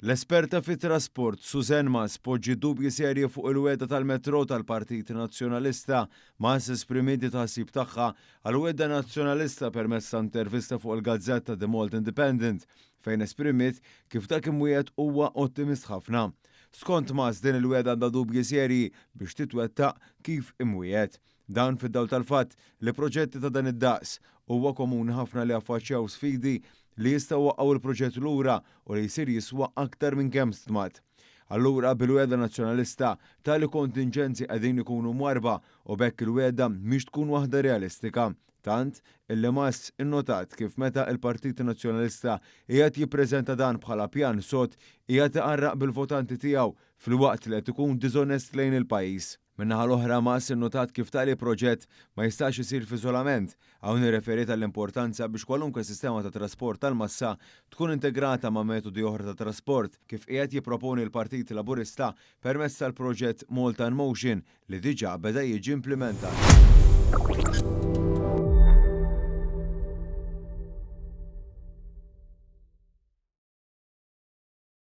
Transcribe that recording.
L-esperta fit-trasport Susan Mas poġġi dubji serji fuq il-weda tal-metro tal-Partit Nazzjonalista. Mas esprimiti tħassib tagħha għal-weda nazzjonalista permezz ta' intervista fuq il-Gazzetta The Malt Independent fejn esprimit kif dak imwiegħed huwa ottimist ħafna. Skont Mas din il-weda għandha dubji serji biex titwettaq kif imwiegħed. Dan fid-dawl tal-fatt li proġetti ta' dan id-daqs huwa komuni ħafna li affaċċjaw sfidi li jistgħu waqgħu il-proġett lura u li jsir jiswa aktar minn kemm stmat. Allura bil-weda nazzjonalista tali kontingenzi qegħdin ikunu mwarba u bekk il-weda mhix tkun waħda realistika. Tant illi Mas innotat kif meta il-Partit Nazzjonalista qiegħed jippreżenta dan bħala pjan sod qiegħed iqarraq bil-votanti tiegħu fil-waqt li qed ikun diżonest lejn il-pajjiż. Min-naħa l-oħra Mas innotat kif tali proġett ma jistax isir f'iżolament, hawn irreferi tal-importanza biex kwalunkwe sistema ta' trasport tal-massa tkun integrata ma' metodi oħra ta' trasport kif qiegħed jipproponi l-Partit Laburista permezz tal-proġett Malta in Motion li diġà beda jiġi implementat.